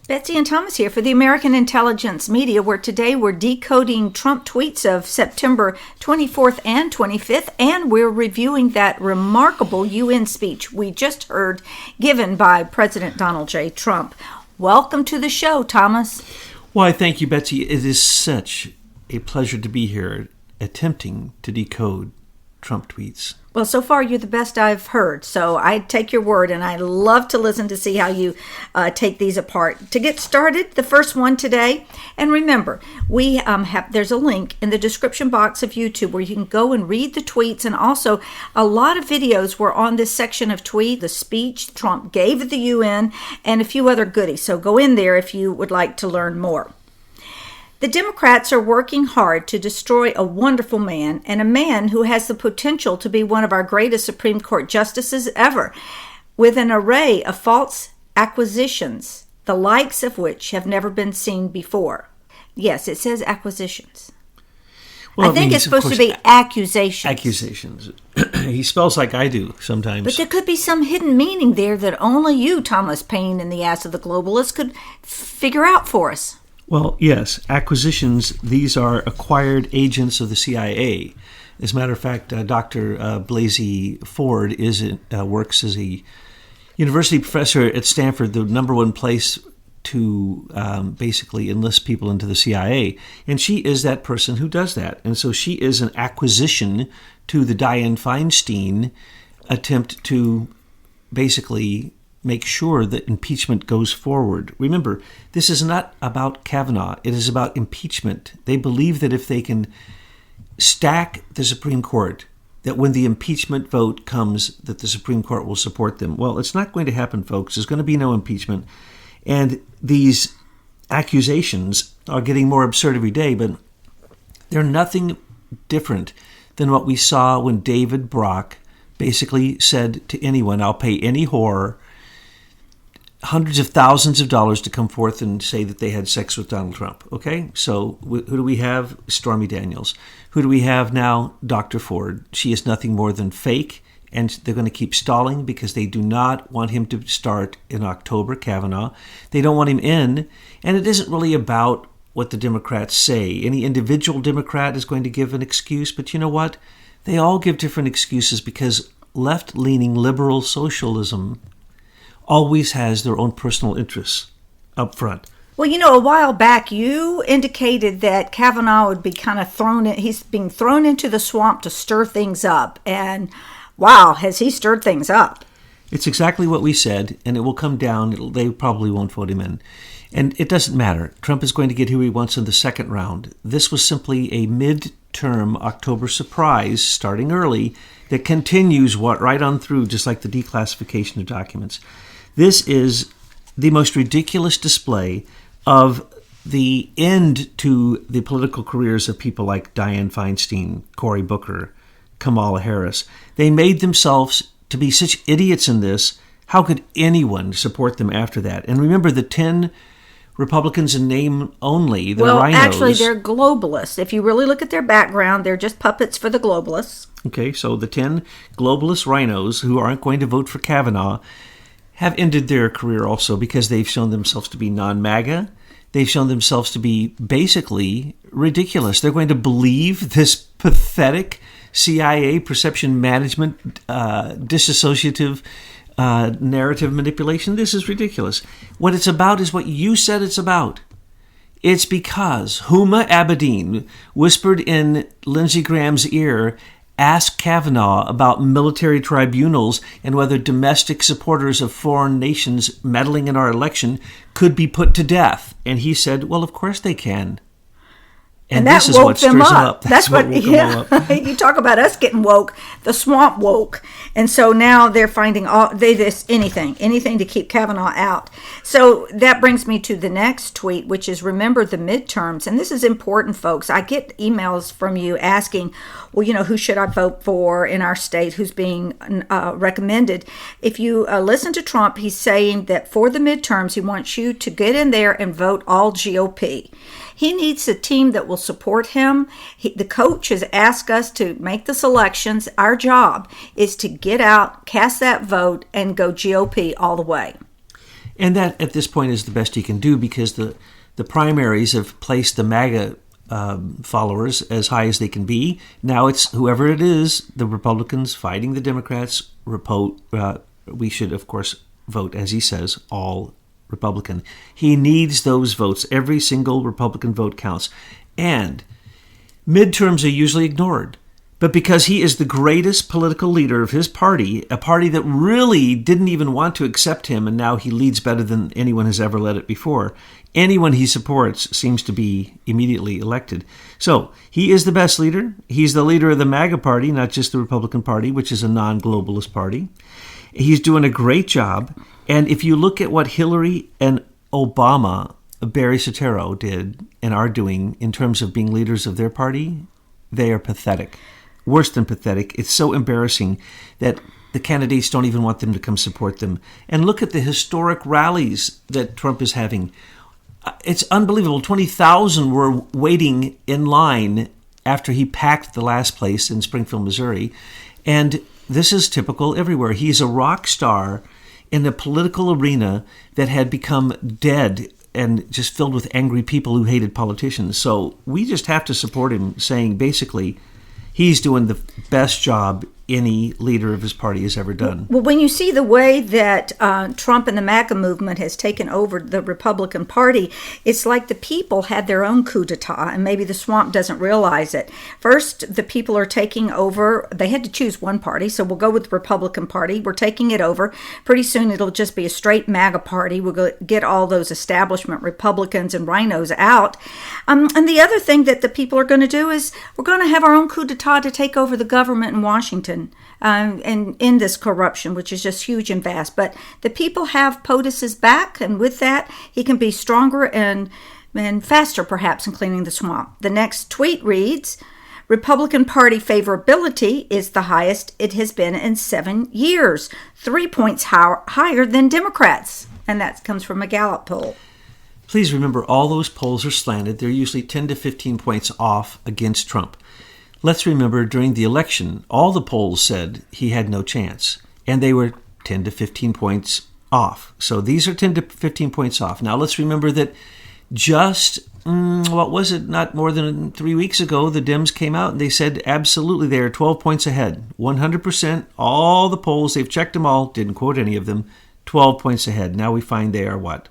Betsy and Thomas here for the American Intelligence Media, where today we're decoding Trump tweets of September 24th and 25th, and we're reviewing that remarkable UN speech we just heard given by President Donald J. Trump. Welcome to the show, Thomas. Why, thank you, Betsy. It is such a pleasure to be here attempting to decode Trump tweets. Well, so far you're the best I've heard, so I take your word, and I love to listen to see how you take these apart. To get started, the first one today, and remember, we there's a link in the description box of YouTube where you can go and read the tweets, and also a lot of videos were on this section of tweet, the speech Trump gave at the UN, and a few other goodies. So go in there if you would like to learn more. The Democrats are working hard to destroy a wonderful man, and a man who has the potential to be one of our greatest Supreme Court justices ever, with an array of false acquisitions, the likes of which have never been seen before. Yes, it says acquisitions. Well, I think it's supposed to be accusations. Accusations. He spells like I do sometimes. But there could be some hidden meaning there that only you, Thomas Paine, in the ass of the globalist, could figure out for us. Well, yes, acquisitions, these are acquired agents of the CIA. As a matter of fact, Dr. Blasey Ford works as a university professor at Stanford, the number one place to basically enlist people into the CIA. And she is that person who does that. And so she is an acquisition to the Dianne Feinstein attempt to basically make sure that impeachment goes forward. Remember, this is not about Kavanaugh. It is about impeachment. They believe that if they can stack the Supreme Court, that when the impeachment vote comes, that the Supreme Court will support them. Well, it's not going to happen, folks. There's going to be no impeachment. And these accusations are getting more absurd every day, but they're nothing different than what we saw when David Brock basically said to anyone, I'll pay any whore hundreds of thousands of dollars to come forth and say that they had sex with Donald Trump. Okay, so who do we have? Stormy Daniels. Who do we have now? Dr. Ford. She is nothing more than fake, and they're going to keep stalling because they do not want him to start in October, Kavanaugh. They don't want him in, and it isn't really about what the Democrats say. Any individual Democrat is going to give an excuse, but you know what? They all give different excuses because left-leaning liberal socialism always has their own personal interests up front. Well, you know, a while back you indicated that Kavanaugh would be kind of he's being thrown into the swamp to stir things up. And wow, has he stirred things up? It's exactly what we said, and it will come down. They probably won't vote him in. And it doesn't matter. Trump is going to get who he wants in the second round. This was simply a midterm October surprise, starting early, that continues right on through, just like the declassification of documents. This is the most ridiculous display of the end to the political careers of people like Dianne Feinstein, Cory Booker, Kamala Harris. They made themselves to be such idiots in this. How could anyone support them after that? And remember, the 10 Republicans in name only, the rhinos. Actually, they're globalists. If you really look at their background, they're just puppets for the globalists. Okay, so the 10 globalist rhinos who aren't going to vote for Kavanaugh have ended their career also because they've shown themselves to be non-MAGA. They've shown themselves to be basically ridiculous. They're going to believe this pathetic CIA perception management, disassociative narrative manipulation. This is ridiculous. What it's about is what you said it's about. It's because Huma Abedin whispered in Lindsey Graham's ear, ask Kavanaugh about military tribunals and whether domestic supporters of foreign nations meddling in our election could be put to death. And he said, well, of course they can. And this is what stirs them up. That's what woke them up. You talk about us getting woke. The swamp woke. And so now they're finding anything to keep Kavanaugh out. So that brings me to the next tweet, which is remember the midterms. And this is important, folks. I get emails from you asking, well, who should I vote for in our state? Who's being recommended? If you listen to Trump, he's saying that for the midterms, he wants you to get in there and vote all GOP. He needs a team that will support him. The coach has asked us to make the selections. Our job is to get out, cast that vote, and go GOP all the way. And that, at this point, is the best he can do because the primaries have placed the MAGA followers as high as they can be. Now it's whoever it is, the Republicans fighting the Democrats. We should, of course, vote, as he says, all Republican. He needs those votes. Every single Republican vote counts. And midterms are usually ignored. But because he is the greatest political leader of his party, a party that really didn't even want to accept him, and now he leads better than anyone has ever led it before, anyone he supports seems to be immediately elected. So he is the best leader. He's the leader of the MAGA party, not just the Republican Party, which is a non-globalist party. He's doing a great job. And if you look at what Hillary and Obama, Barry Soetoro, did and are doing in terms of being leaders of their party, they are pathetic. Worse than pathetic. It's so embarrassing that the candidates don't even want them to come support them. And look at the historic rallies that Trump is having. It's unbelievable. 20,000 were waiting in line after he packed the last place in Springfield, Missouri. And this is typical everywhere. He's a rock star in a political arena that had become dead and just filled with angry people who hated politicians. So we just have to support him, saying basically he's doing the best job any leader of his party has ever done. Well, when you see the way that Trump and the MAGA movement has taken over the Republican Party, it's like the people had their own coup d'etat, and maybe the swamp doesn't realize it. First, the people are taking over. They had to choose one party, so we'll go with the Republican Party. We're taking it over. Pretty soon, it'll just be a straight MAGA party. We'll get all those establishment Republicans and rhinos out. And the other thing that the people are going to do is we're going to have our own coup d'etat to take over the government in Washington. And in this corruption, which is just huge and vast. But the people have POTUS's back, and with that, he can be stronger and faster, perhaps, in cleaning the swamp. The next tweet reads, Republican Party favorability is the highest it has been in 7 years, 3 points higher than Democrats. And that comes from a Gallup poll. Please remember, all those polls are slanted. They're usually 10 to 15 points off against Trump. Let's remember, during the election, all the polls said he had no chance, and they were 10 to 15 points off. So these are 10 to 15 points off. Now, let's remember that just, not more than 3 weeks ago, the Dems came out and they said, absolutely, they are 12 points ahead. 100%, all the polls, they've checked them all, didn't quote any of them, 12 points ahead. Now we find they are what?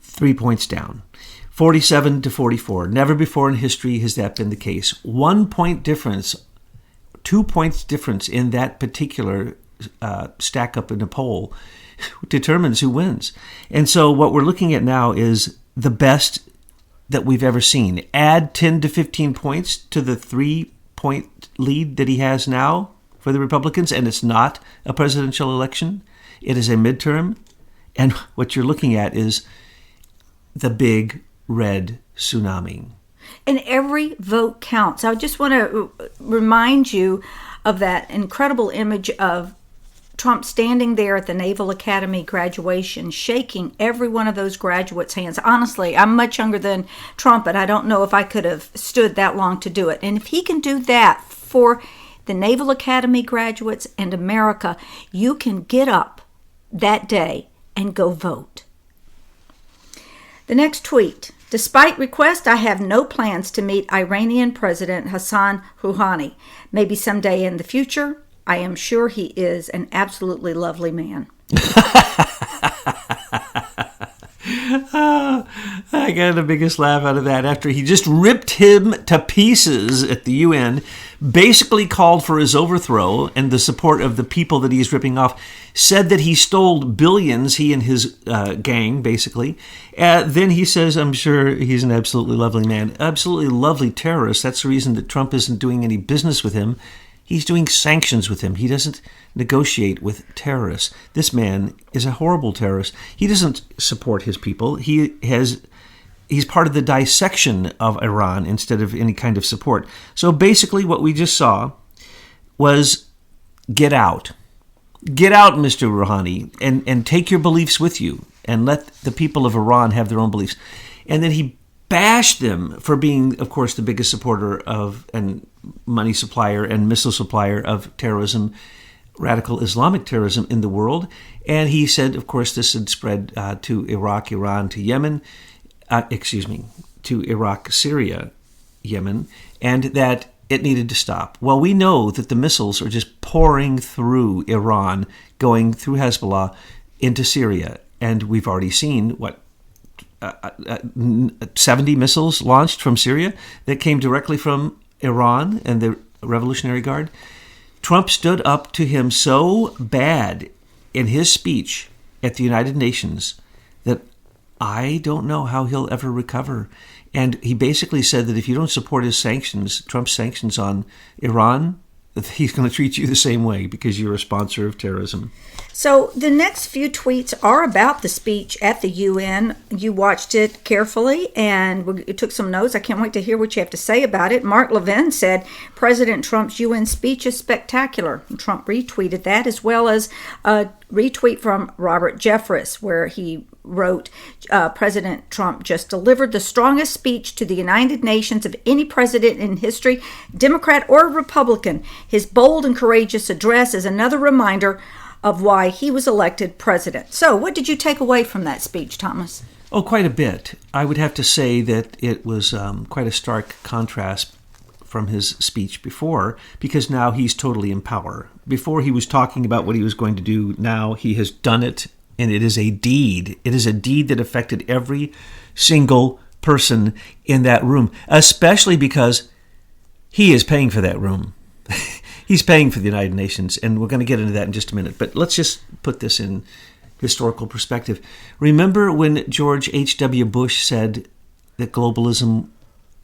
3 points down. 47 to 44. Never before in history has that been the case. 1 point difference, 2 points difference in that particular stack up in a poll determines who wins. And so what we're looking at now is the best that we've ever seen. Add 10 to 15 points to the 3-point lead that he has now for the Republicans, and it's not a presidential election. It is a midterm. And what you're looking at is the big red tsunami. And every vote counts. I just want to remind you of that incredible image of Trump standing there at the Naval Academy graduation, shaking every one of those graduates' hands. Honestly, I'm much younger than Trump, and I don't know if I could have stood that long to do it. And if he can do that for the Naval Academy graduates and America, you can get up that day and go vote. The next tweet. Despite request, I have no plans to meet Iranian President Hassan Rouhani. Maybe someday in the future. I am sure he is an absolutely lovely man. I got the biggest laugh out of that after he just ripped him to pieces at the UN, basically called for his overthrow and the support of the people that he's ripping off, said that he stole billions, he and his gang, basically. Then he says, I'm sure he's an absolutely lovely man. Absolutely lovely terrorist. That's the reason that Trump isn't doing any business with him. He's doing sanctions with him. He doesn't negotiate with terrorists. This man is a horrible terrorist. He doesn't support his people. He's part of the dissection of Iran instead of any kind of support. So basically what we just saw was get out. Get out, Mr. Rouhani, and take your beliefs with you and let the people of Iran have their own beliefs. And then he bashed them for being, of course, the biggest supporter of and money supplier and missile supplier of terrorism. radical Islamic terrorism in the world. And he said, of course, this had spread to Iraq, Iran, to Yemen, to Iraq, Syria, Yemen, and that it needed to stop. Well, we know that the missiles are just pouring through Iran, going through Hezbollah into Syria. And we've already seen, 70 missiles launched from Syria that came directly from Iran and the Revolutionary Guard. Trump stood up to him so bad in his speech at the United Nations that I don't know how he'll ever recover. And he basically said that if you don't support his sanctions, Trump's sanctions on Iran, that he's going to treat you the same way because you're a sponsor of terrorism. So the next few tweets are about the speech at the UN. You watched it carefully and you took some notes. I can't wait to hear what you have to say about it. Mark Levin said, President Trump's UN speech is spectacular. And Trump retweeted that, as well as a retweet from Robert Jeffress, where he wrote, President Trump just delivered the strongest speech to the United Nations of any president in history, Democrat or Republican. His bold and courageous address is another reminder of why he was elected president. So what did you take away from that speech, Thomas? Oh, quite a bit. I would have to say that it was quite a stark contrast from his speech before, because now he's totally in power. Before he was talking about what he was going to do. Now he has done it, and it is a deed. It is a deed that affected every single person in that room, especially because he is paying for that room. He's paying for the United Nations, and we're going to get into that in just a minute. But let's just put this in historical perspective. Remember when George H.W. Bush said that globalism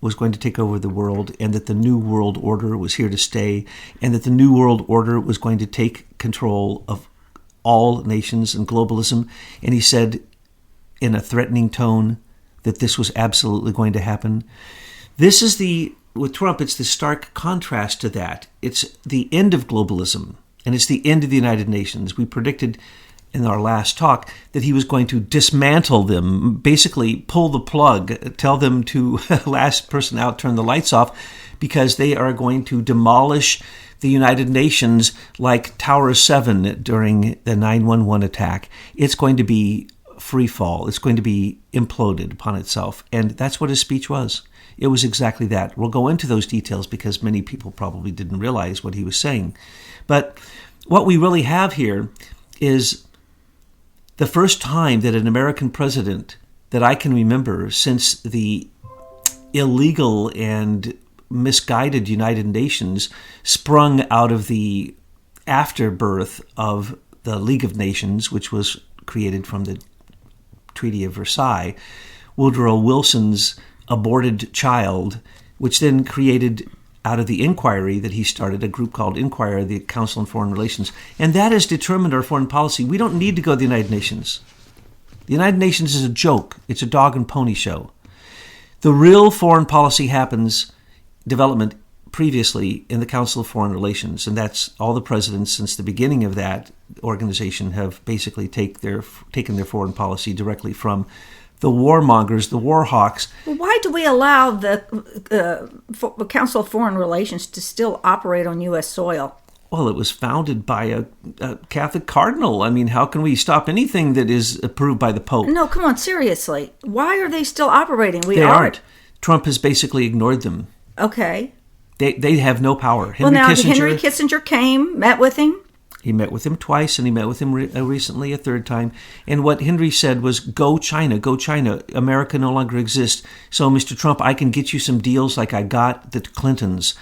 was going to take over the world and that the New World Order was here to stay and that the New World Order was going to take control of all nations and globalism? And he said in a threatening tone that this was absolutely going to happen. With Trump, it's the stark contrast to that. It's the end of globalism, and it's the end of the United Nations. We predicted in our last talk that he was going to dismantle them, basically pull the plug, tell them to last person out, turn the lights off, because they are going to demolish the United Nations like Tower 7 during the 9/11 attack. It's going to be free fall. It's going to be imploded upon itself. And that's what his speech was. It was exactly that. We'll go into those details because many people probably didn't realize what he was saying. But what we really have here is the first time that an American president that I can remember since the illegal and misguided United Nations sprung out of the afterbirth of the League of Nations, which was created from the Treaty of Versailles, Woodrow Wilson's aborted child, which then created, out of the inquiry that he started, a group called Inquirer, the Council on Foreign Relations. And that has determined our foreign policy. We don't need to go to the United Nations. The United Nations is a joke. It's a dog and pony show. The real foreign policy development previously in the Council of Foreign Relations, and that's all the presidents since the beginning of that organization have basically taken their foreign policy directly from the warmongers, the war hawks. Why do we allow the Council of Foreign Relations to still operate on U.S. soil? Well, it was founded by a Catholic cardinal. I mean, how can we stop anything that is approved by the Pope? No, come on, seriously. Why are they still operating? They aren't. Trump has basically ignored them. Okay. They have no power. Henry Kissinger came, met with him. He met with him twice, and he met with him recently a third time. And what Henry said was, go China, go China. America no longer exists. So, Mr. Trump, I can get you some deals like I got the Clintons.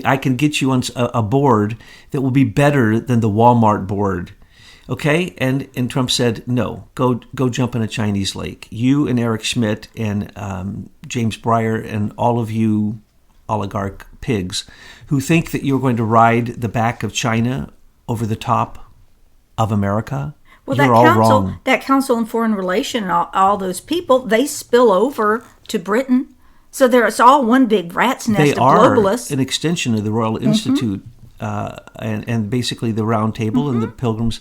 I can get you on a board that will be better than the Walmart board. Okay? And Trump said, no, go jump in a Chinese lake. You and Eric Schmidt and James Breyer and all of you oligarch pigs who think that you're going to ride the back of China over the top of America, well, you're all wrong. That Council on Foreign Relations, all those people, they spill over to Britain. So it's all one big rat's nest of globalists. They are an extension of the Royal Institute and basically the Round Table and the Pilgrims.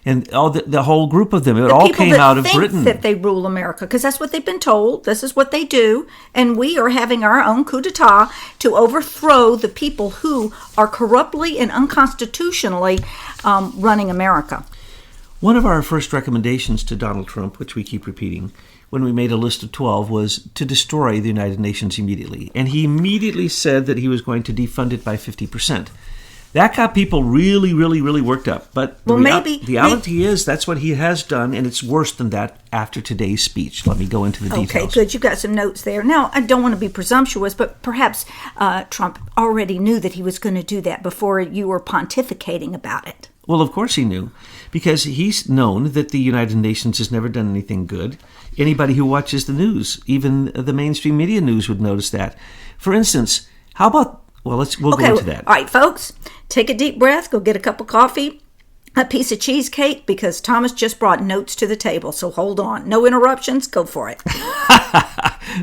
and all the whole group of them. It The all people came that out of think Britain. that they rule America, because that's what they've been told. This is what they do, and we are having our own coup d'état to overthrow the people who are corruptly and unconstitutionally running America. One of our first recommendations to Donald Trump, which we keep repeating, when we made a list of 12, was to destroy the United Nations immediately. And he immediately said that he was going to defund it by 50%. That got people really, really, really worked up. But the reality is that's what he has done, and it's worse than that after today's speech. Let me go into the details. Okay, good. You got some notes there. Now, I don't want to be presumptuous, but perhaps Trump already knew that he was going to do that before you were pontificating about it. Well, of course he knew, because he's known that the United Nations has never done anything good. Anybody who watches the news, even the mainstream media news, would notice that. For instance, how about, we'll go into that. All right, folks, take a deep breath, go get a cup of coffee, a piece of cheesecake, because Thomas just brought notes to the table, so hold on. No interruptions, go for it.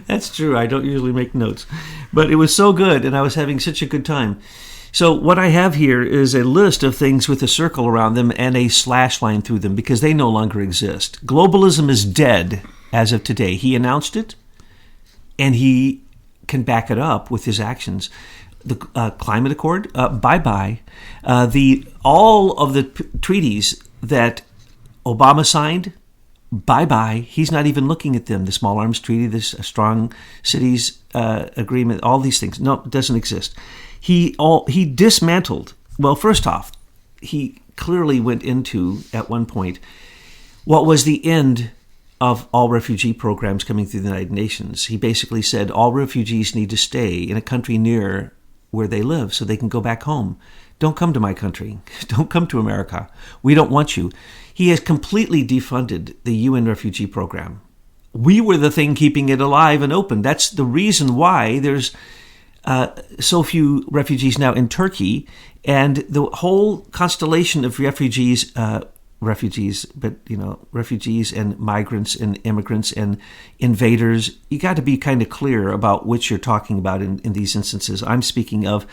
That's true. I don't usually make notes, but it was so good, and I was having such a good time. So what I have here is a list of things with a circle around them and a slash line through them, because they no longer exist. Globalism is dead as of today. He announced it, and he can back it up with his actions. The climate accord, bye-bye. All of the treaties that Obama signed, bye-bye. He's not even looking at them. The Small Arms Treaty, this Strong Cities Agreement, all these things. No, it doesn't exist. He dismantled. Well, first off, he clearly went into, at one point, what was the end of all refugee programs coming through the United Nations. He basically said all refugees need to stay in a country near where they live so they can go back home. Don't come to my country. Don't come to America. We don't want you. He has completely defunded the UN refugee program. We were the thing keeping it alive and open. That's the reason why there's so few refugees now in Turkey, and the whole constellation of refugees and migrants and immigrants and invaders. You got to be kind of clear about which you're talking about in these instances. I'm speaking of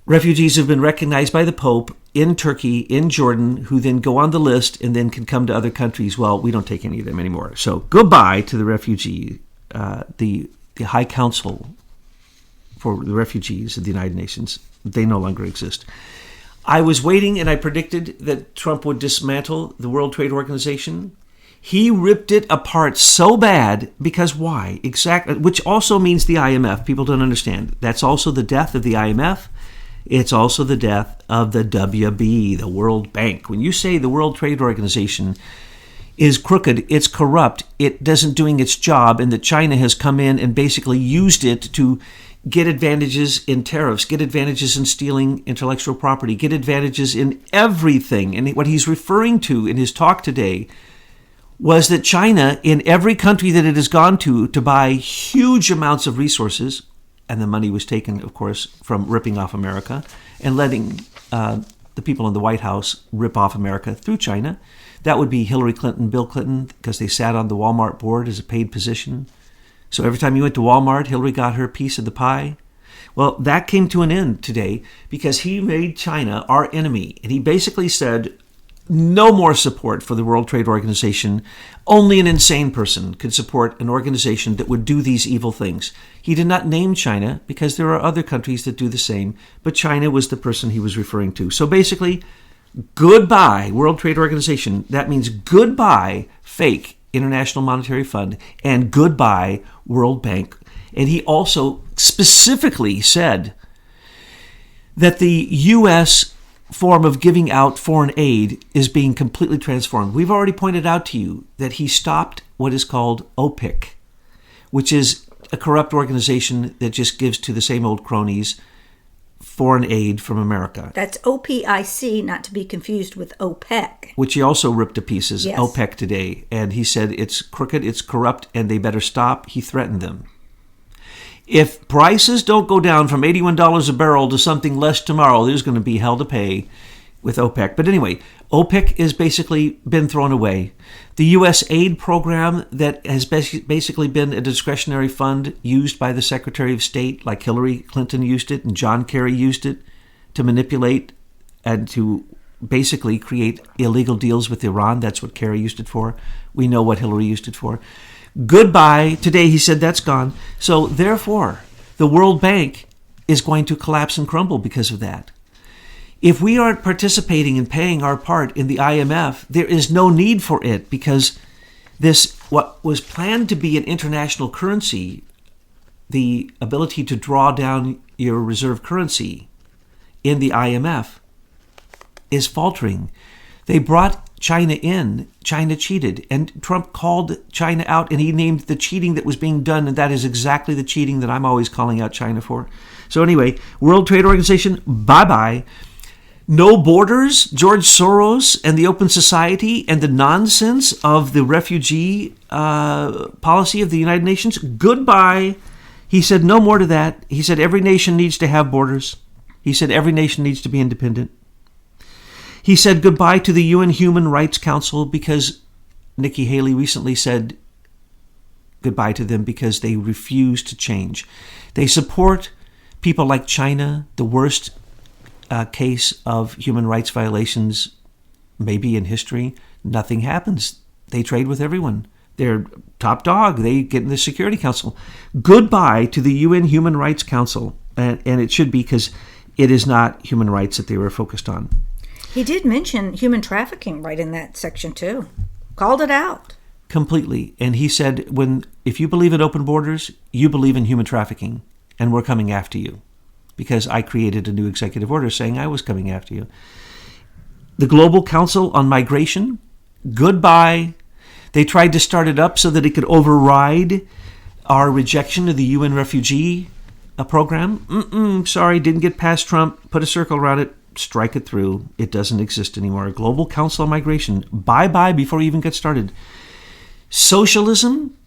refugees who've been recognized by the Pope in Turkey, in Jordan, who then go on the list and then can come to other countries. Well, we don't take any of them anymore. So goodbye to the refugee, the High Council for the Refugees of the United Nations. They no longer exist. I was waiting, and I predicted that Trump would dismantle the World Trade Organization. He ripped it apart so bad, because why? Exactly, which also means the IMF. People don't understand. That's also the death of the IMF. It's also the death of the WB, the World Bank. When you say the World Trade Organization is crooked, it's corrupt, it doesn't doing its job, and that China has come in and basically used it to get advantages in tariffs, get advantages in stealing intellectual property, get advantages in everything. And what he's referring to in his talk today was that China, in every country that it has gone to buy huge amounts of resources, and the money was taken, of course, from ripping off America and letting the people in the White House rip off America through China. That would be Hillary Clinton, Bill Clinton, because they sat on the Walmart board as a paid position. So every time you went to Walmart, Hillary got her piece of the pie. Well, that came to an end today because he made China our enemy. And he basically said, no more support for the World Trade Organization. Only an insane person could support an organization that would do these evil things. He did not name China because there are other countries that do the same, but China was the person he was referring to. So basically, goodbye, World Trade Organization. That means goodbye, fake International Monetary Fund, and goodbye, World Bank. And he also specifically said that the U.S. form of giving out foreign aid is being completely transformed. We've already pointed out to you that he stopped what is called OPIC, which is a corrupt organization that just gives to the same old cronies foreign aid from America. That's OPIC, not to be confused with OPEC. Which he also ripped to pieces, yes. OPEC today. And he said it's crooked, it's corrupt, and they better stop. He threatened them. If prices don't go down from $81 a barrel to something less tomorrow, there's going to be hell to pay with OPEC. But anyway, OPEC has basically been thrown away. The U.S. aid program that has basically been a discretionary fund used by the Secretary of State, like Hillary Clinton used it and John Kerry used it to manipulate and to basically create illegal deals with Iran. That's what Kerry used it for. We know what Hillary used it for. Goodbye. Today he said that's gone. So therefore, the World Bank is going to collapse and crumble because of that. If we aren't participating and paying our part in the IMF, there is no need for it, because this, what was planned to be an international currency, the ability to draw down your reserve currency in the IMF, is faltering. They brought China in. China cheated. And Trump called China out, and he named the cheating that was being done, and that is exactly the cheating that I'm always calling out China for. So anyway, World Trade Organization, bye-bye. No borders, George Soros and the Open Society and the nonsense of the refugee policy of the United Nations, goodbye. He said no more to that. He said every nation needs to have borders. He said every nation needs to be independent. He said goodbye to the UN Human Rights Council, because Nikki Haley recently said goodbye to them because they refuse to change. They support people like China, the worst case of human rights violations maybe in history. Nothing happens. They trade with everyone. They're top dog. They get in the Security Council. Goodbye to the UN Human Rights Council. And it should be, because it is not human rights that they were focused on. He did mention human trafficking right in that section too. Called it out. Completely. And he said, if you believe in open borders, you believe in human trafficking, and we're coming after you, because I created a new executive order saying I was coming after you. The Global Council on Migration, goodbye. They tried to start it up so that it could override our rejection of the UN refugee program. Sorry, didn't get past Trump. Put a circle around it. Strike it through. It doesn't exist anymore. Global Council on Migration, bye-bye before we even get started. Socialism,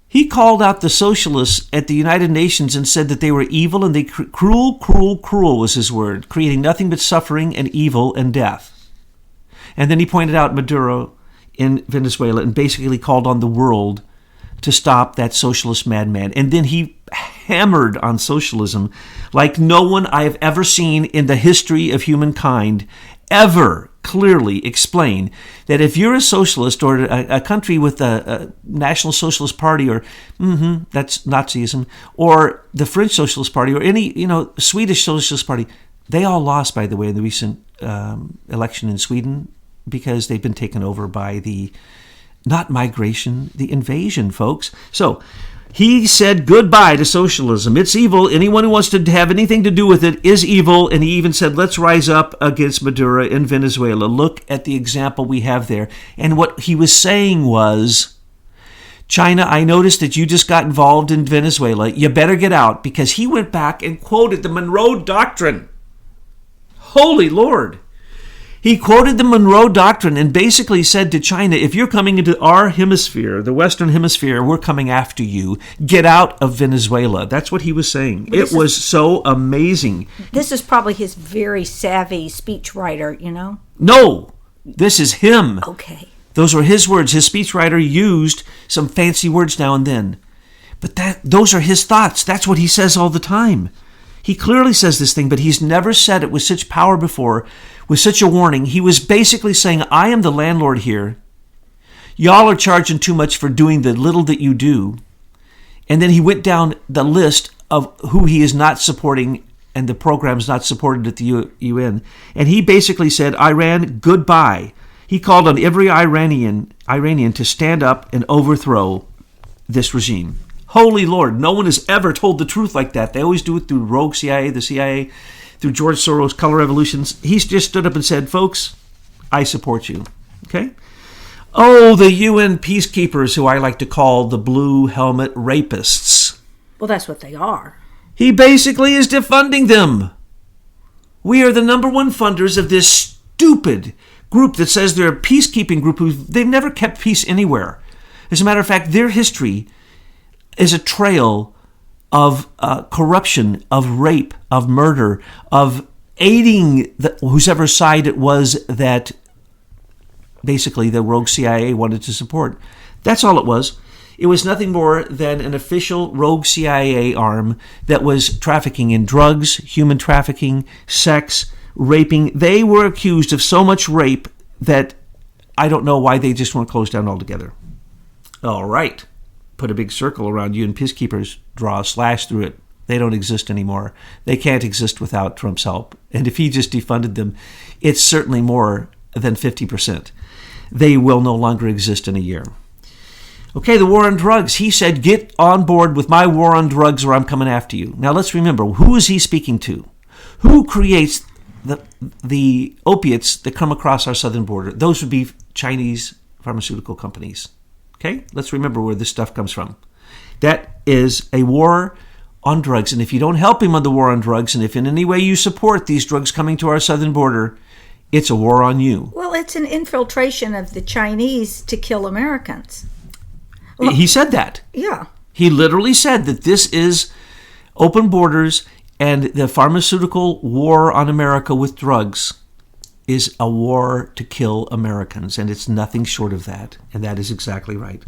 he called out the socialists at the United Nations and said that they were evil, and they cruel was his word, creating nothing but suffering and evil and death. And then he pointed out Maduro in Venezuela and basically called on the world to stop that socialist madman. And then he hammered on socialism like no one I have ever seen in the history of humankind ever clearly explain that if you're a socialist or a country with a National Socialist Party, or that's Nazism, or the French Socialist Party, or any Swedish Socialist Party, they all lost, by the way, in the recent election in Sweden, because they've been taken over by the, not migration, the invasion, folks. So he said goodbye to socialism. It's evil. Anyone who wants to have anything to do with it is evil. And he even said, let's rise up against Maduro in Venezuela. Look at the example we have there. And what he was saying was, China, I noticed that you just got involved in Venezuela. You better get out, because he went back and quoted the Monroe Doctrine. Holy Lord. He quoted the Monroe Doctrine and basically said to China, if you're coming into our hemisphere, the Western Hemisphere, we're coming after you. Get out of Venezuela. That's what he was saying. It was so amazing. This is probably his very savvy speechwriter, No, this is him. Okay. Those were his words. His speechwriter used some fancy words now and then. But those are his thoughts. That's what he says all the time. He clearly says this thing, but he's never said it with such power before, with such a warning. He was basically saying, I am the landlord here. Y'all are charging too much for doing the little that you do. And then he went down the list of who he is not supporting and the programs not supported at the UN. And he basically said, Iran, goodbye. He called on every Iranian to stand up and overthrow this regime. Holy Lord, no one has ever told the truth like that. They always do it through rogue CIA, the CIA, through George Soros, color revolutions. He's just stood up and said, folks, I support you. Okay? Oh, the UN peacekeepers, who I like to call the blue helmet rapists. Well, that's what they are. He basically is defunding them. We are the number one funders of this stupid group that says they're a peacekeeping group. They've never kept peace anywhere. As a matter of fact, their history is a trail of corruption, of rape, of murder, of aiding whoever side it was that basically the rogue CIA wanted to support. That's all it was. It was nothing more than an official rogue CIA arm that was trafficking in drugs, human trafficking, sex, raping. They were accused of so much rape that I don't know why they just weren't closed down altogether. All right. Put a big circle around UN peacekeepers, draw a slash through it. They don't exist anymore. They can't exist without Trump's help. And if he just defunded them, it's certainly more than 50%. They will no longer exist in a year. Okay, the war on drugs. He said, get on board with my war on drugs or I'm coming after you. Now let's remember, who is he speaking to? Who creates the opiates that come across our southern border? Those would be Chinese pharmaceutical companies. Okay, let's remember where this stuff comes from. That is a war on drugs. And if you don't help him on the war on drugs, and if in any way you support these drugs coming to our southern border, it's a war on you. Well, it's an infiltration of the Chinese to kill Americans. Well, he said that. Yeah. He literally said that this is open borders and the pharmaceutical war on America with drugs is a war to kill Americans, and it's nothing short of that, and that is exactly right.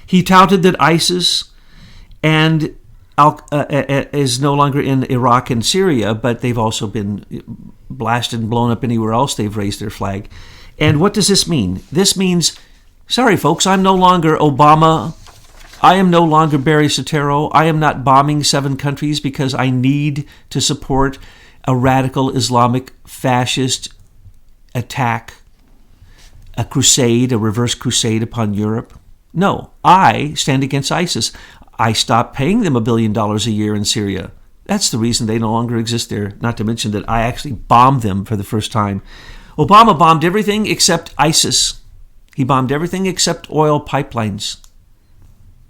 He touted that ISIS and is no longer in Iraq and Syria, but they've also been blasted and blown up anywhere else they've raised their flag. And what does this mean? This means, sorry folks, I'm no longer Obama. I am no longer Barry Soetoro. I am not bombing 7 countries because I need to support a radical Islamic fascist attack, a crusade, a reverse crusade upon Europe. No, I stand against ISIS. I stopped paying them $1 billion a year in Syria. That's the reason they no longer exist there, not to mention that I actually bombed them for the first time. Obama bombed everything except ISIS. He bombed everything except oil pipelines.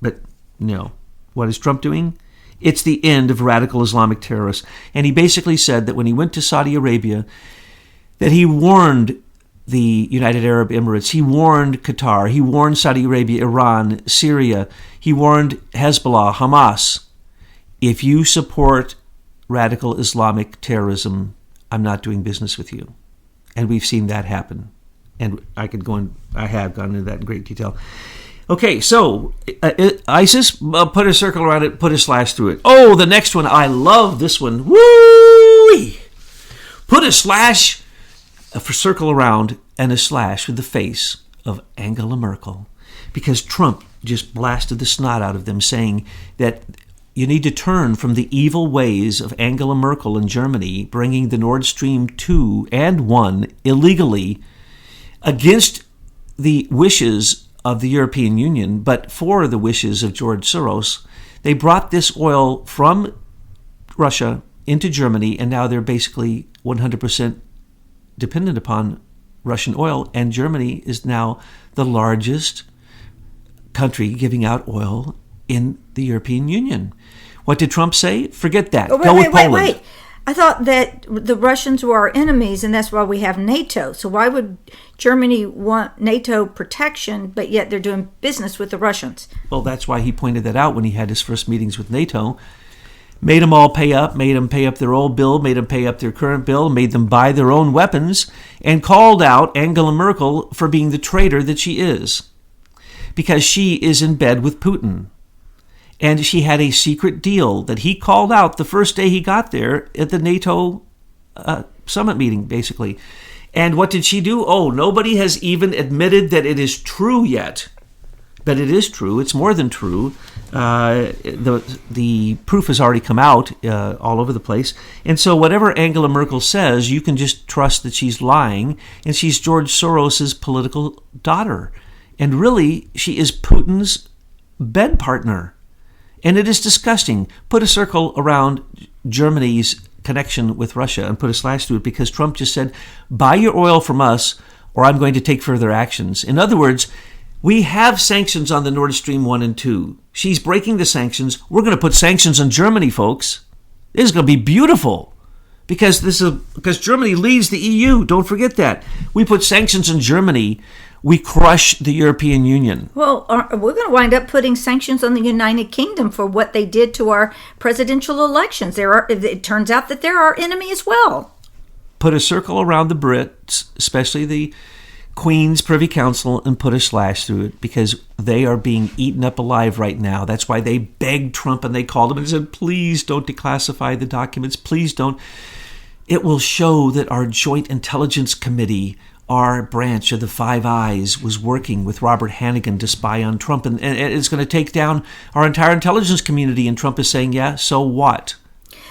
But no, what is Trump doing? It's the end of radical Islamic terrorists. And he basically said that when he went to Saudi Arabia, that he warned the United Arab Emirates, he warned Qatar, he warned Saudi Arabia, Iran, Syria, he warned Hezbollah, Hamas, if you support radical Islamic terrorism, I'm not doing business with you. And we've seen that happen. And I have gone into that in great detail. Okay, so ISIS, put a circle around it, put a slash through it. Oh, the next one, I love this one. Woo! Put a slash, a circle around, and a slash with the face of Angela Merkel. Because Trump just blasted the snot out of them, saying that you need to turn from the evil ways of Angela Merkel in Germany, bringing the Nord Stream 2 and 1 illegally against the wishes of the European Union, but for the wishes of George Soros. They brought this oil from Russia into Germany, and now they're basically 100% dependent upon Russian oil, and Germany is now the largest country giving out oil in the European Union. What did Trump say? Forget that. Go with Poland. Wait. I thought that the Russians were our enemies, and that's why we have NATO. So why would Germany want NATO protection, but yet they're doing business with the Russians? Well, that's why he pointed that out when he had his first meetings with NATO. Made them all pay up, made them pay up their old bill, made them pay up their current bill, made them buy their own weapons, and called out Angela Merkel for being the traitor that she is. Because she is in bed with Putin. And she had a secret deal that he called out the first day he got there at the NATO summit meeting, basically. And what did she do? Oh, nobody has even admitted that it is true yet. But it is true. It's more than true. The proof has already come out all over the place. And so whatever Angela Merkel says, you can just trust that she's lying. And she's George Soros's political daughter. And really, she is Putin's bed partner. And it is disgusting. Put a circle around Germany's connection with Russia and put a slash through it, because Trump just said, buy your oil from us or I'm going to take further actions. In other words, we have sanctions on the Nord Stream 1 and 2. She's breaking the sanctions. We're going to put sanctions on Germany, folks. This is going to be beautiful because Germany leads the EU. Don't forget that. We put sanctions on Germany. We crush the European Union. Well, we're going to wind up putting sanctions on the United Kingdom for what they did to our presidential elections. It turns out that they're our enemy as well. Put a circle around the Brits, especially the Queen's Privy Council, and put a slash through it because they are being eaten up alive right now. That's why they begged Trump and they called him and said, please don't declassify the documents. Please don't. it will show that our Joint Intelligence Committee, our branch of the Five Eyes, was working with Robert Hannigan to spy on Trump. And it's going to take down our entire intelligence community. And Trump is saying, yeah, so what?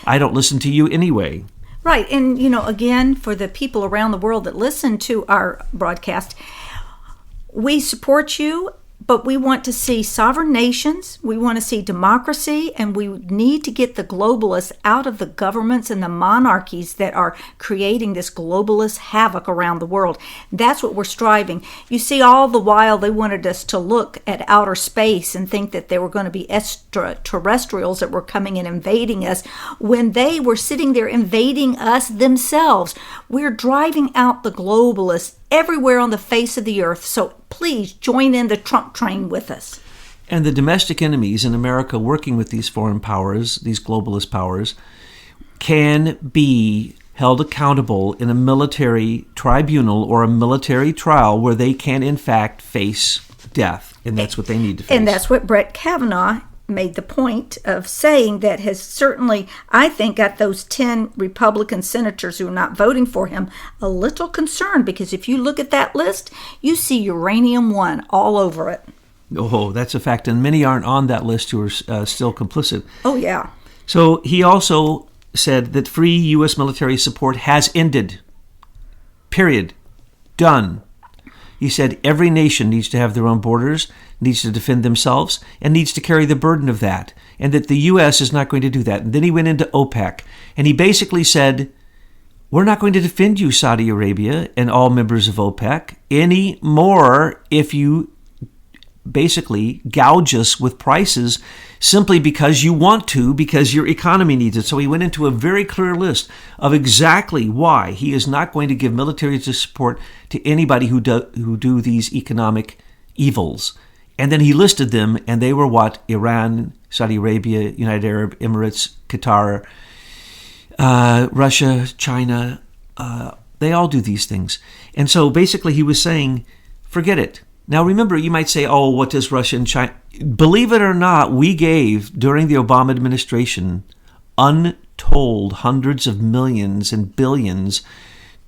I don't listen to you anyway. Right. And, again, for the people around the world that listen to our broadcast, we support you, but we want to see sovereign nations, we want to see democracy, and we need to get the globalists out of the governments and the monarchies that are creating this globalist havoc around the world. That's what we're striving. You see, all the while they wanted us to look at outer space and think that there were going to be extraterrestrials that were coming and invading us when they were sitting there invading us themselves. We're driving out the globalists everywhere on the face of the earth. So please join in the Trump train with us. And the domestic enemies in America working with these foreign powers, these globalist powers, can be held accountable in a military tribunal or a military trial where they can, in fact, face death. And that's what they need to face. And that's what Brett Kavanaugh made the point of saying, that has certainly, I think, got those 10 Republican senators who are not voting for him a little concerned, because if you look at that list, you see Uranium One all over it. Oh, that's a fact. And many aren't on that list who are still complicit. Oh, yeah. So he also said that free U.S. military support has ended. Period. Done. He said every nation needs to have their own borders, needs to defend themselves, and needs to carry the burden of that, and that the U.S. is not going to do that. And then he went into OPEC, and he basically said, we're not going to defend you, Saudi Arabia, and all members of OPEC anymore if you basically gouge us with prices simply because you want to, because your economy needs it. So he went into a very clear list of exactly why he is not going to give military support to anybody who do these economic evils. And then he listed them, and they were what? Iran, Saudi Arabia, United Arab Emirates, Qatar, Russia, China. They all do these things. And so basically he was saying, forget it. Now, remember, you might say, oh, what does Russia and China... Believe it or not, we gave, during the Obama administration, untold hundreds of millions and billions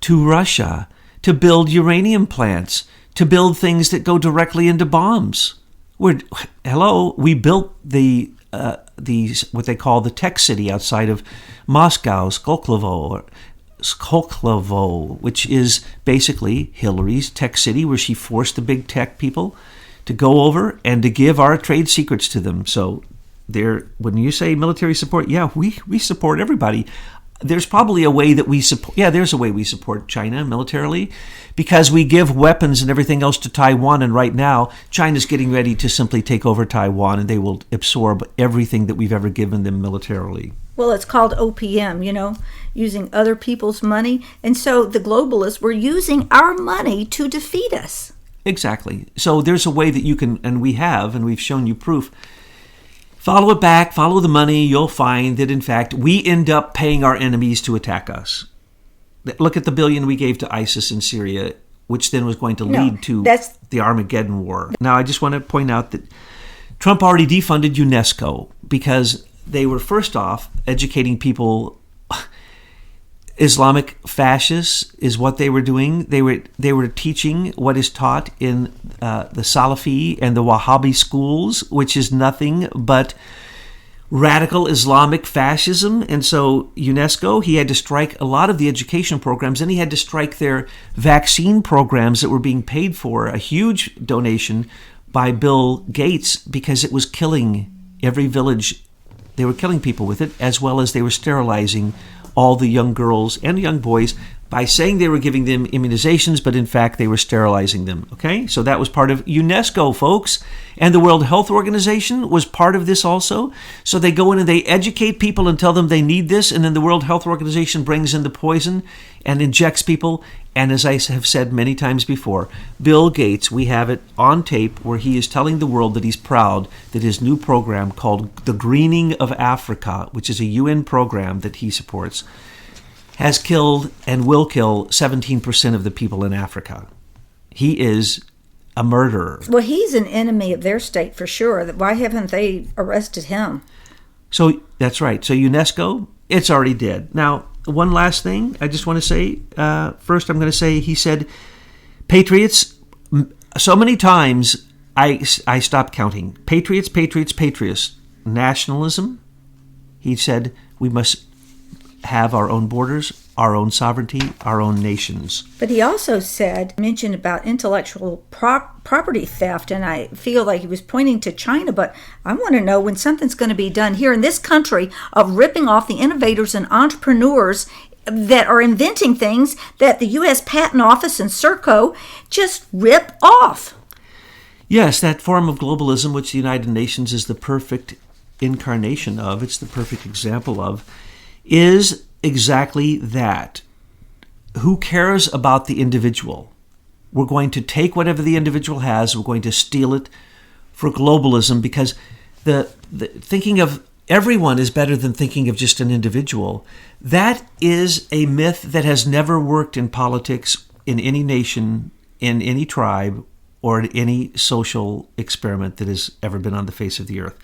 to Russia to build uranium plants, to build things that go directly into bombs. We built the what they call the tech city outside of Moscow, Skolkovo, which is basically Hillary's tech city, where she forced the big tech people to go over and to give our trade secrets to them. So when you say military support, yeah, we support everybody. There's probably a way that we support, there's a way we support China militarily, because we give weapons and everything else to Taiwan, and right now China's getting ready to simply take over Taiwan, and they will absorb everything that we've ever given them militarily. Well, it's called OPM, using other people's money. And so the globalists were using our money to defeat us. Exactly. So there's a way that you can, and we have, and we've shown you proof. Follow it back, follow the money, you'll find that, in fact, we end up paying our enemies to attack us. Look at the $1 billion we gave to ISIS in Syria, which then was going to lead to the Armageddon War. Now, I just want to point out that Trump already defunded UNESCO because they were, first off, educating people. Islamic fascists is what they were doing. They were teaching what is taught in the Salafi and the Wahhabi schools, which is nothing but radical Islamic fascism. And so UNESCO, he had to strike a lot of the education programs, and he had to strike their vaccine programs that were being paid for, a huge donation by Bill Gates, because it was killing every village. They were killing people with it, as well as they were sterilizing all the young girls and young boys by saying they were giving them immunizations, but in fact they were sterilizing them. Okay, so that was part of UNESCO, folks. And the World Health Organization was part of this also. So they go in and they educate people and tell them they need this, and then the World Health Organization brings in the poison and injects people. And as I have said many times before, Bill Gates, we have it on tape where he is telling the world that he's proud that his new program called The Greening of Africa, which is a UN program that he supports, has killed and will kill 17% of the people in Africa. He is a murderer. Well, he's an enemy of their state for sure. Why haven't they arrested him? So that's right. So UNESCO, it's already dead. Now, one last thing I just want to say. First, I'm going to say he said, patriots, so many times I stopped counting. Patriots, patriots, patriots. Nationalism, he said, we must have our own borders, our own sovereignty, our own nations. But he also mentioned about intellectual property theft, and I feel like he was pointing to China, but I want to know when something's going to be done here in this country of ripping off the innovators and entrepreneurs that are inventing things that the U.S. Patent Office and Serco just rip off. Yes, that form of globalism, which the United Nations is the perfect incarnation of, it's the perfect example of, is exactly that. Who cares about the individual? We're going to take whatever the individual has, we're going to steal it for globalism, because the thinking of everyone is better than thinking of just an individual. That is a myth that has never worked in politics, in any nation, in any tribe, or in any social experiment that has ever been on the face of the earth.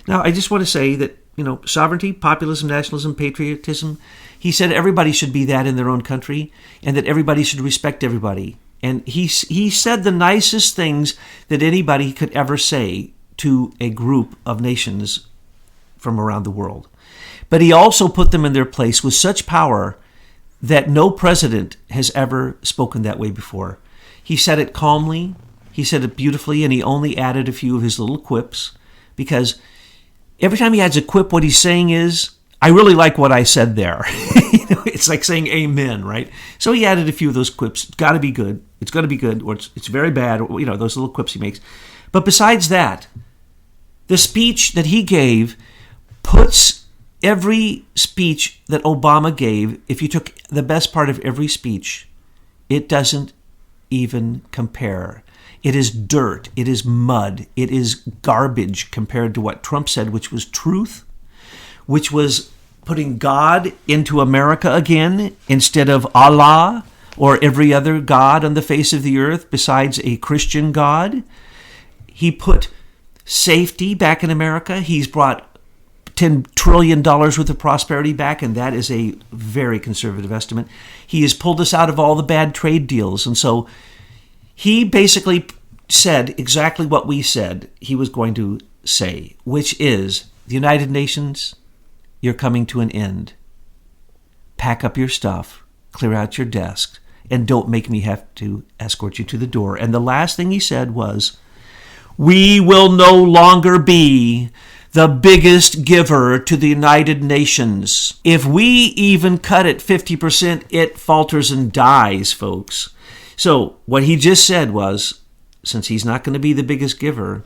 Now, I just want to say that, sovereignty, populism, nationalism, patriotism, he said everybody should be that in their own country, and that everybody should respect everybody. And he said the nicest things that anybody could ever say to a group of nations from around the world. But he also put them in their place with such power that no president has ever spoken that way before. He said it calmly, he said it beautifully, and he only added a few of his little quips, because every time he adds a quip, what he's saying is, I really like what I said there. It's like saying amen, right? So he added a few of those quips. It's got to be good. It's going to be good, or it's very bad, or, those little quips he makes. But besides that, the speech that he gave puts every speech that Obama gave, if you took the best part of every speech, it doesn't even compare. It is dirt. It is mud. It is garbage compared to what Trump said, which was truth, which was putting God into America again instead of Allah or every other God on the face of the earth besides a Christian God. He put safety back in America. He's brought $10 trillion worth of prosperity back, and that is a very conservative estimate. He has pulled us out of all the bad trade deals, and so he basically said exactly what we said he was going to say, which is, the United Nations, you're coming to an end. Pack up your stuff, clear out your desk, and don't make me have to escort you to the door. And the last thing he said was, we will no longer be the biggest giver to the United Nations. If we even cut it 50%, it falters and dies, folks. So what he just said was, since he's not going to be the biggest giver,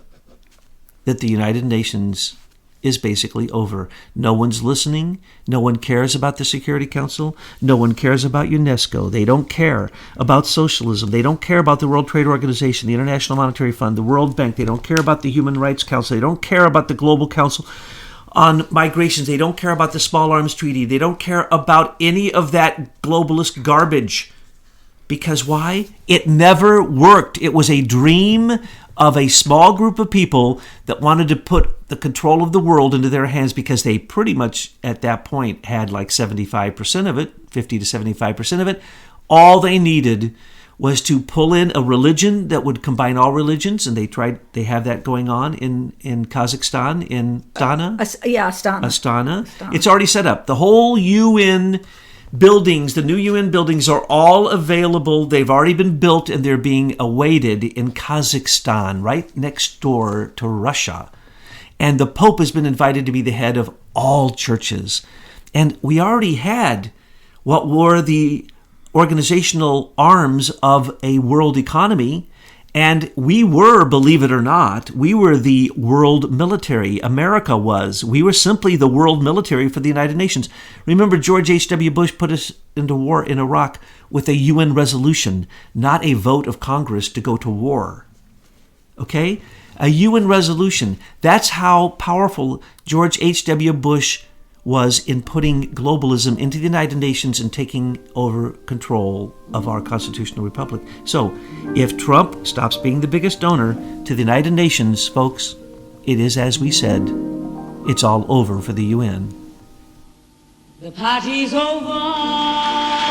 that the United Nations is basically over. No one's listening. No one cares about the Security Council. No one cares about UNESCO. They don't care about socialism. They don't care about the World Trade Organization, the International Monetary Fund, the World Bank. They don't care about the Human Rights Council. They don't care about the Global Council on Migrations. They don't care about the Small Arms Treaty. They don't care about any of that globalist garbage. Because why? It never worked. It was a dream of a small group of people that wanted to put the control of the world into their hands, because they pretty much at that point had like 75% of it, 50 to 75% of it. All they needed was to pull in a religion that would combine all religions, and they have that going on in Kazakhstan, in Astana. Astana. It's already set up. The whole UN buildings, the new UN buildings, are all available. They've already been built, and they're being awaited in Kazakhstan, right next door to Russia. And the Pope has been invited to be the head of all churches. And we already had what were the organizational arms of a world economy. And we were, believe it or not, we were the world military. America was. We were simply the world military for the United Nations. Remember, George H.W. Bush put us into war in Iraq with a UN resolution, not a vote of Congress to go to war. Okay? A UN resolution. That's how powerful George H.W. Bush was in putting globalism into the United Nations and taking over control of our constitutional republic. So, if Trump stops being the biggest donor to the United Nations, folks, it is as we said, it's all over for the UN. The party's over.